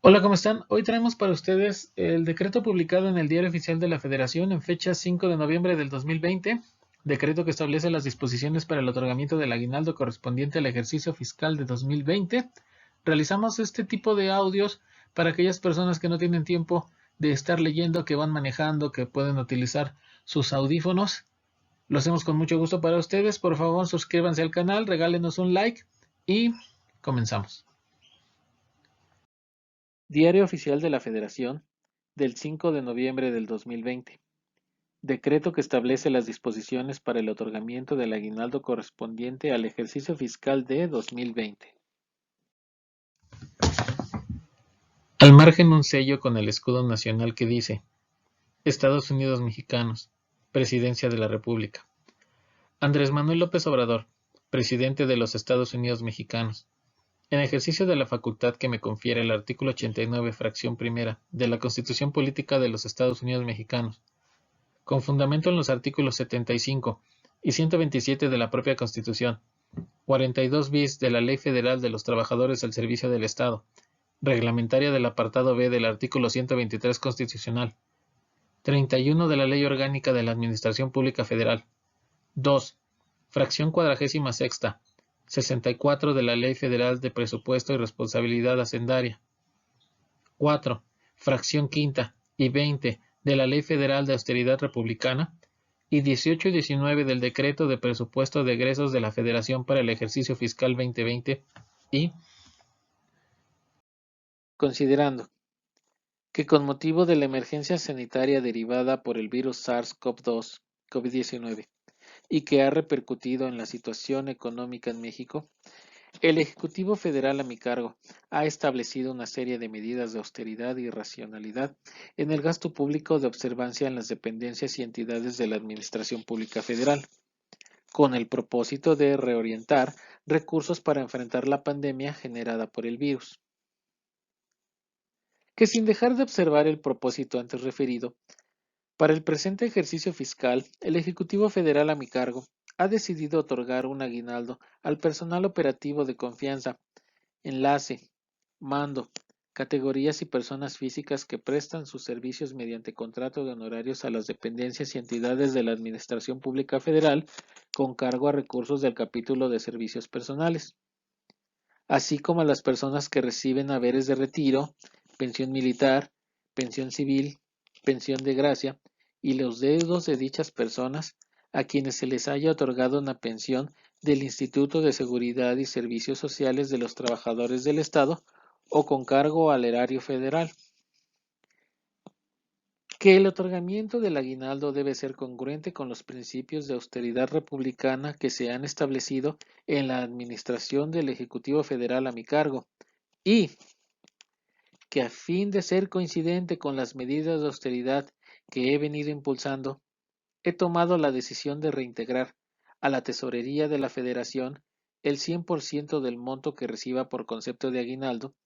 Hola, ¿cómo están? Hoy traemos para ustedes el decreto publicado en el Diario Oficial de la Federación en fecha 5 de noviembre del 2020, decreto que establece las disposiciones para el otorgamiento del aguinaldo correspondiente al ejercicio fiscal de 2020. Realizamos este tipo de audios para aquellas personas que no tienen tiempo de estar leyendo, que van manejando, que pueden utilizar sus audífonos. Lo hacemos con mucho gusto para ustedes. Por favor, suscríbanse al canal, regálenos un like y comenzamos. Diario Oficial de la Federación del 5 de noviembre del 2020. Decreto que establece las disposiciones para el otorgamiento del aguinaldo correspondiente al ejercicio fiscal de 2020. Al margen un sello con el escudo nacional que dice Estados Unidos Mexicanos, Presidencia de la República. Andrés Manuel López Obrador, Presidente de los Estados Unidos Mexicanos. En ejercicio de la facultad que me confiere el artículo 89, fracción primera, de la Constitución Política de los Estados Unidos Mexicanos, con fundamento en los artículos 75 y 127 de la propia Constitución, 42 bis de la Ley Federal de los Trabajadores al Servicio del Estado, reglamentaria del apartado B del artículo 123 constitucional, 31 de la Ley Orgánica de la Administración Pública Federal, 2. Fracción cuadragésima sexta, 64 de la Ley Federal de Presupuesto y Responsabilidad Hacendaria, 4. Fracción quinta y 20 de la Ley Federal de Austeridad Republicana y 18 y 19 del Decreto de Presupuesto de Egresos de la Federación para el ejercicio fiscal 2020 y considerando que con motivo de la emergencia sanitaria derivada por el virus SARS-CoV-2, COVID-19, y que ha repercutido en la situación económica en México, el Ejecutivo Federal a mi cargo ha establecido una serie de medidas de austeridad y racionalidad en el gasto público de observancia en las dependencias y entidades de la Administración Pública Federal, con el propósito de reorientar recursos para enfrentar la pandemia generada por el virus. Que sin dejar de observar el propósito antes referido, para el presente ejercicio fiscal, el Ejecutivo Federal a mi cargo ha decidido otorgar un aguinaldo al personal operativo de confianza, enlace, mando, categorías y personas físicas que prestan sus servicios mediante contrato de honorarios a las dependencias y entidades de la Administración Pública Federal con cargo a recursos del capítulo de servicios personales, así como a las personas que reciben haberes de retiro, pensión militar, pensión civil, pensión de gracia y los deudos de dichas personas a quienes se les haya otorgado una pensión del Instituto de Seguridad y Servicios Sociales de los Trabajadores del Estado o con cargo al erario federal. Que el otorgamiento del aguinaldo debe ser congruente con los principios de austeridad republicana que se han establecido en la administración del Ejecutivo Federal a mi cargo y que a fin de ser coincidente con las medidas de austeridad que he venido impulsando, he tomado la decisión de reintegrar a la Tesorería de la Federación el 100% del monto que reciba por concepto de aguinaldo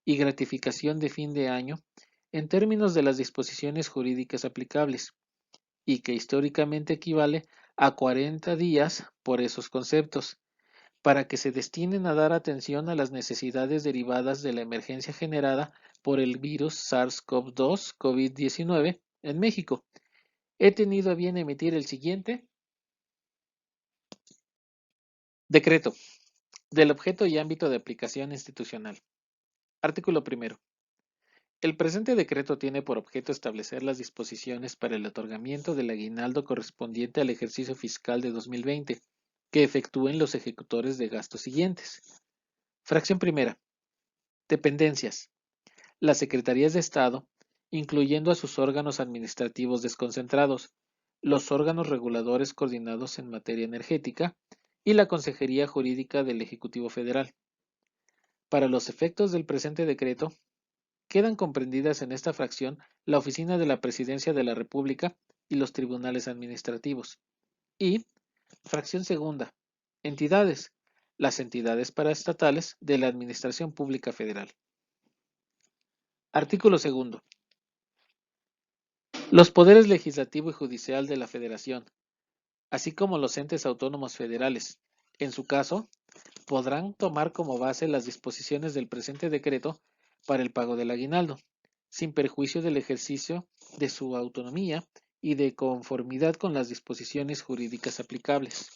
y gratificación de fin de año en términos de las disposiciones jurídicas aplicables, y que históricamente equivale a 40 días por esos conceptos, para que se destinen a dar atención a las necesidades derivadas de la emergencia generada por el virus SARS-CoV-2 COVID-19 en México. He tenido a bien emitir el siguiente decreto del objeto y ámbito de aplicación institucional. Artículo primero. El presente decreto tiene por objeto establecer las disposiciones para el otorgamiento del aguinaldo correspondiente al ejercicio fiscal de 2020, que efectúen los ejecutores de gastos siguientes. Fracción primera. Dependencias. Las secretarías de Estado, incluyendo a sus órganos administrativos desconcentrados, los órganos reguladores coordinados en materia energética y la Consejería Jurídica del Ejecutivo Federal. Para los efectos del presente decreto, quedan comprendidas en esta fracción la Oficina de la Presidencia de la República y los tribunales administrativos. Y, fracción segunda, entidades, las entidades paraestatales de la Administración Pública Federal. Artículo segundo. Los poderes legislativo y judicial de la Federación, así como los entes autónomos federales, en su caso, podrán tomar como base las disposiciones del presente decreto para el pago del aguinaldo, sin perjuicio del ejercicio de su autonomía y de conformidad con las disposiciones jurídicas aplicables.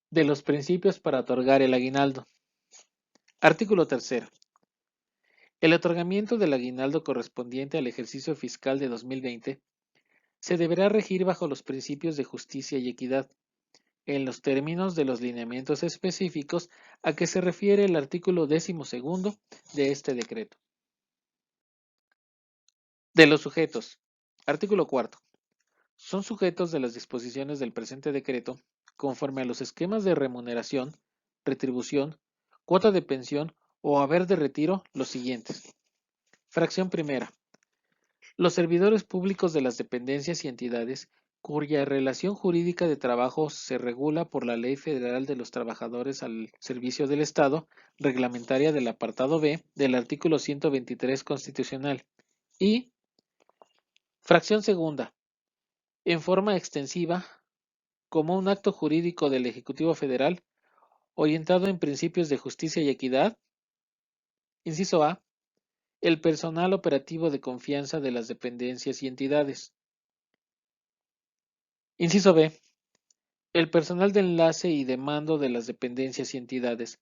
De los principios para otorgar el aguinaldo. Artículo 3. El otorgamiento del aguinaldo correspondiente al ejercicio fiscal de 2020 se deberá regir bajo los principios de justicia y equidad, en los términos de los lineamientos específicos a que se refiere el artículo 12º de este decreto. De los sujetos. Artículo 4. Son sujetos de las disposiciones del presente decreto conforme a los esquemas de remuneración, retribución, cuota de pensión o haber de retiro los siguientes. Fracción primera. Los servidores públicos de las dependencias y entidades cuya relación jurídica de trabajo se regula por la Ley Federal de los Trabajadores al Servicio del Estado, reglamentaria del apartado B del artículo 123 constitucional. Y, fracción segunda, en forma extensiva, como un acto jurídico del Ejecutivo Federal, orientado en principios de justicia y equidad. Inciso A. El personal operativo de confianza de las dependencias y entidades. Inciso B. El personal de enlace y de mando de las dependencias y entidades,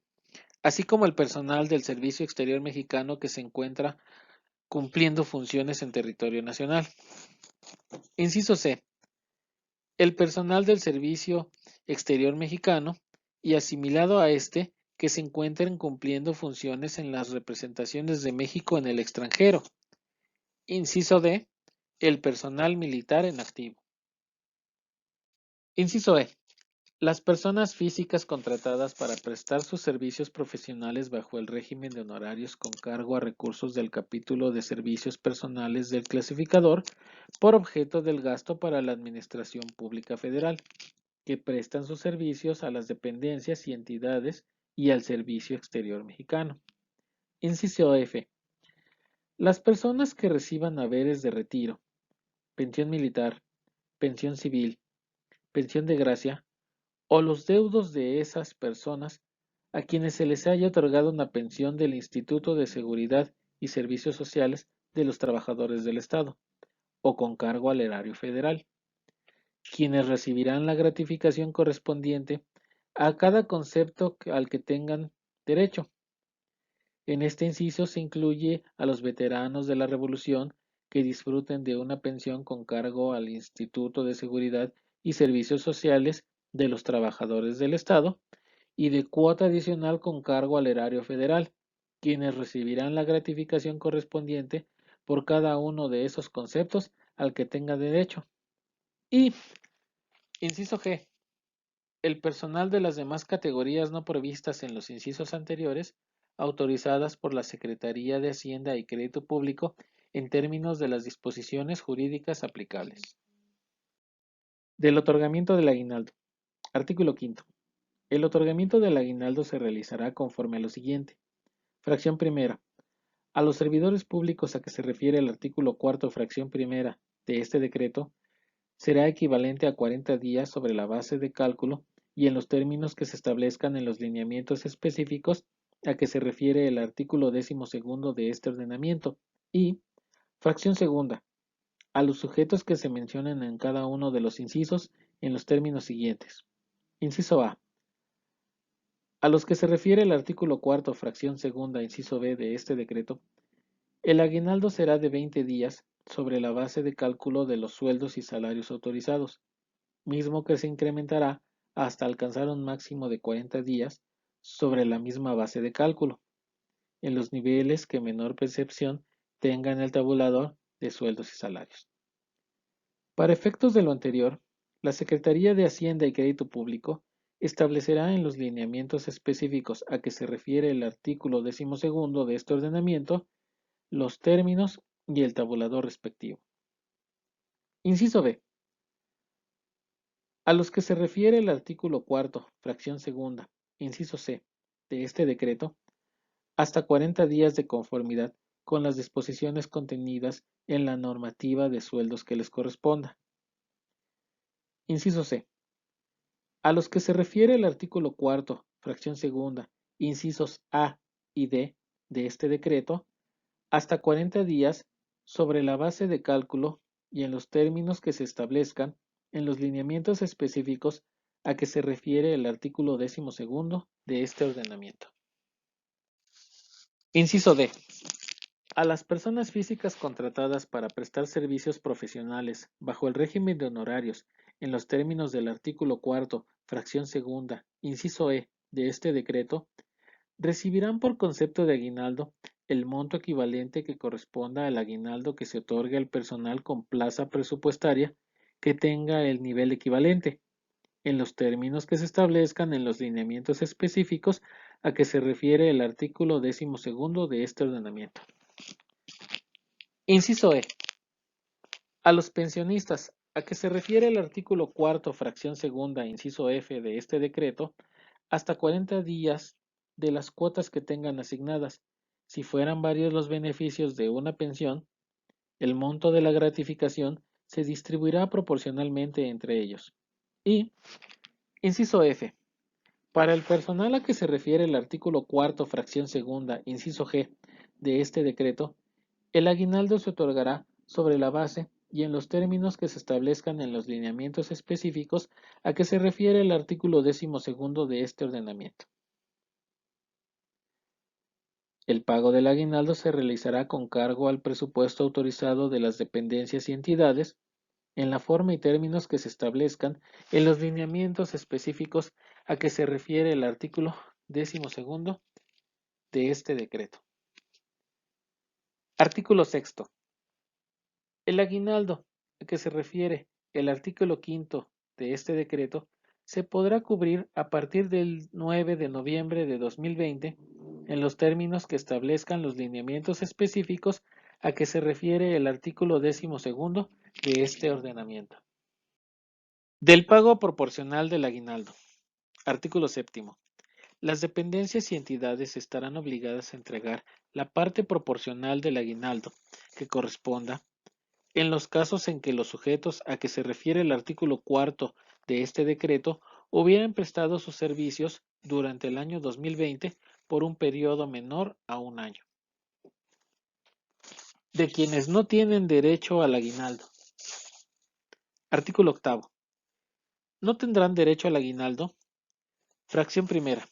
así como el personal del Servicio Exterior Mexicano que se encuentra cumpliendo funciones en territorio nacional. Inciso C. El personal del Servicio Exterior Mexicano y asimilado a este que se encuentren cumpliendo funciones en las representaciones de México en el extranjero. Inciso D. El personal militar en activo. Inciso E. Las personas físicas contratadas para prestar sus servicios profesionales bajo el régimen de honorarios con cargo a recursos del capítulo de servicios personales del clasificador por objeto del gasto para la Administración Pública Federal, que prestan sus servicios a las dependencias y entidades y al Servicio Exterior Mexicano. Inciso F. Las personas que reciban haberes de retiro, pensión militar, pensión civil, pensión de gracia, o los deudos de esas personas a quienes se les haya otorgado una pensión del Instituto de Seguridad y Servicios Sociales de los Trabajadores del Estado, o con cargo al erario federal, quienes recibirán la gratificación correspondiente a cada concepto al que tengan derecho. En este inciso se incluye a los veteranos de la Revolución que disfruten de una pensión con cargo al Instituto de Seguridad y Servicios Sociales de los Trabajadores del Estado y de cuota adicional con cargo al erario federal, quienes recibirán la gratificación correspondiente por cada uno de esos conceptos al que tenga derecho. Y, inciso G, el personal de las demás categorías no previstas en los incisos anteriores, autorizadas por la Secretaría de Hacienda y Crédito Público en términos de las disposiciones jurídicas aplicables. Del otorgamiento del aguinaldo. Artículo 5. El otorgamiento del aguinaldo se realizará conforme a lo siguiente. Fracción primera. A los servidores públicos a que se refiere el artículo 4, fracción primera de este decreto, será equivalente a 40 días sobre la base de cálculo y en los términos que se establezcan en los lineamientos específicos a que se refiere el artículo 12º de este ordenamiento. Y, fracción segunda, a los sujetos que se mencionen en cada uno de los incisos en los términos siguientes. Inciso A. A los que se refiere el artículo 4, fracción segunda, inciso B de este decreto, el aguinaldo será de 20 días sobre la base de cálculo de los sueldos y salarios autorizados, mismo que se incrementará hasta alcanzar un máximo de 40 días sobre la misma base de cálculo, en los niveles que menor percepción tenga en el tabulador de sueldos y salarios. Para efectos de lo anterior, la Secretaría de Hacienda y Crédito Público establecerá en los lineamientos específicos a que se refiere el artículo 12º de este ordenamiento los términos y el tabulador respectivo. Inciso B. A los que se refiere el artículo 4, fracción segunda, inciso C, de este decreto, hasta 40 días de conformidad con las disposiciones contenidas en la normativa de sueldos que les corresponda. Inciso C. A los que se refiere el artículo 4, fracción segunda, incisos A, y D de este decreto hasta 40 días sobre la base de cálculo y en los términos que se establezcan en los lineamientos específicos a que se refiere el artículo 12º de este ordenamiento. Inciso D. A las personas físicas contratadas para prestar servicios profesionales bajo el régimen de honorarios en los términos del artículo 4, fracción segunda, inciso E de este decreto, recibirán por concepto de aguinaldo el monto equivalente que corresponda al aguinaldo que se otorgue al personal con plaza presupuestaria que tenga el nivel equivalente, en los términos que se establezcan en los lineamientos específicos a que se refiere el artículo 12º de este ordenamiento. Inciso E. A los pensionistas, a que se refiere el artículo 4, fracción segunda, inciso F de este decreto, hasta 40 días de las cuotas que tengan asignadas. Si fueran varios los beneficios de una pensión, el monto de la gratificación se distribuirá proporcionalmente entre ellos. Y, inciso F. Para el personal a que se refiere el artículo 4, fracción segunda, inciso G de este decreto, el aguinaldo se otorgará sobre la base y en los términos que se establezcan en los lineamientos específicos a que se refiere el artículo 12º de este ordenamiento. El pago del aguinaldo se realizará con cargo al presupuesto autorizado de las dependencias y entidades en la forma y términos que se establezcan en los lineamientos específicos a que se refiere el artículo 12º de este decreto. Artículo 6. El aguinaldo a que se refiere el artículo 5 de este decreto se podrá cubrir a partir del 9 de noviembre de 2020 en los términos que establezcan los lineamientos específicos a que se refiere el artículo 12º de este ordenamiento. Del pago proporcional del aguinaldo. Artículo 7. Las dependencias y entidades estarán obligadas a entregar la parte proporcional del aguinaldo que corresponda en los casos en que los sujetos a que se refiere el artículo 4 de este decreto hubieran prestado sus servicios durante el año 2020 por un periodo menor a un año. De quienes no tienen derecho al aguinaldo. Artículo 8. No tendrán derecho al aguinaldo. Fracción primera.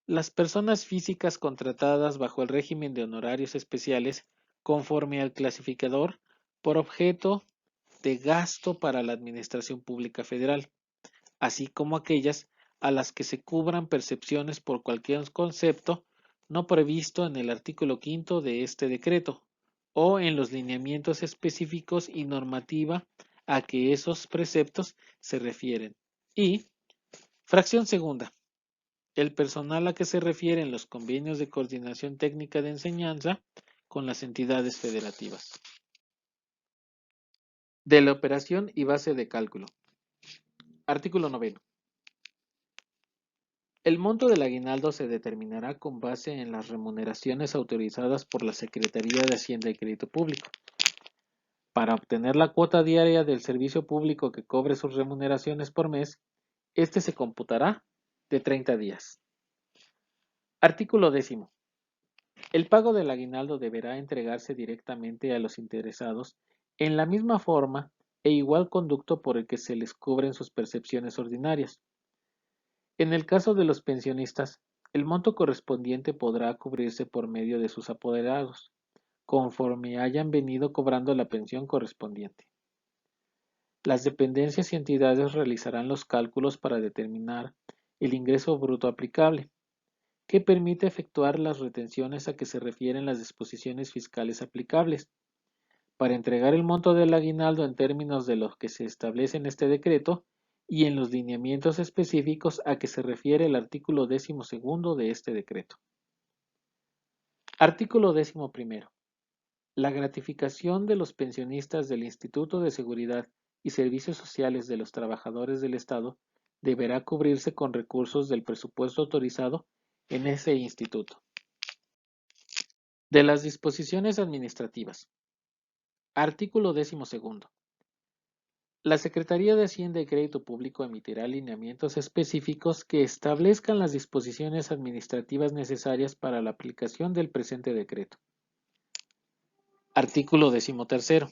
Las personas físicas contratadas bajo el régimen de honorarios especiales conforme al clasificador por objeto de gasto para la Administración Pública Federal, así como aquellas a las que se cubran percepciones por cualquier concepto no previsto en el artículo 5 de este decreto o en los lineamientos específicos y normativa a que esos preceptos se refieren. Y, fracción segunda, el personal a que se refieren los convenios de coordinación técnica de enseñanza con las entidades federativas. De la operación y base de cálculo. Artículo 9. El monto del aguinaldo se determinará con base en las remuneraciones autorizadas por la Secretaría de Hacienda y Crédito Público. Para obtener la cuota diaria del servicio público que cobre sus remuneraciones por mes, este se computará de 30 días. Artículo 10. El pago del aguinaldo deberá entregarse directamente a los interesados en la misma forma e igual conducto por el que se les cubren sus percepciones ordinarias. En el caso de los pensionistas, el monto correspondiente podrá cubrirse por medio de sus apoderados, conforme hayan venido cobrando la pensión correspondiente. Las dependencias y entidades realizarán los cálculos para determinar el ingreso bruto aplicable, que permite efectuar las retenciones a que se refieren las disposiciones fiscales aplicables. Para entregar el monto del aguinaldo en términos de los que se establece en este decreto y en los lineamientos específicos a que se refiere el artículo 12º de este decreto. Artículo 11. La gratificación de los pensionistas del Instituto de Seguridad y Servicios Sociales de los Trabajadores del Estado deberá cubrirse con recursos del presupuesto autorizado en ese instituto. De las disposiciones administrativas. Artículo 12. La Secretaría de Hacienda y Crédito Público emitirá lineamientos específicos que establezcan las disposiciones administrativas necesarias para la aplicación del presente decreto. Artículo 13.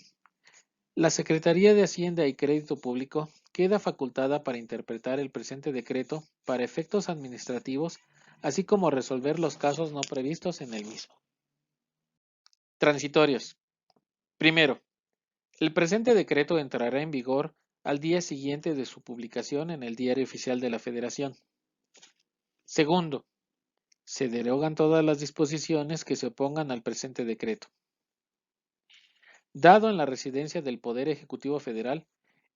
La Secretaría de Hacienda y Crédito Público queda facultada para interpretar el presente decreto para efectos administrativos, así como resolver los casos no previstos en el mismo. Transitorios. Primero, el presente decreto entrará en vigor al día siguiente de su publicación en el Diario Oficial de la Federación. Segundo, se derogan todas las disposiciones que se opongan al presente decreto. Dado en la residencia del Poder Ejecutivo Federal,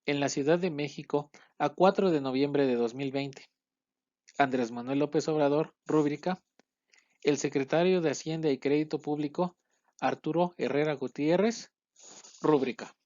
en la Ciudad de México, a 4 de noviembre de 2020. Andrés Manuel López Obrador, rúbrica. El secretario de Hacienda y Crédito Público, Arturo Herrera Gutiérrez, rúbrica.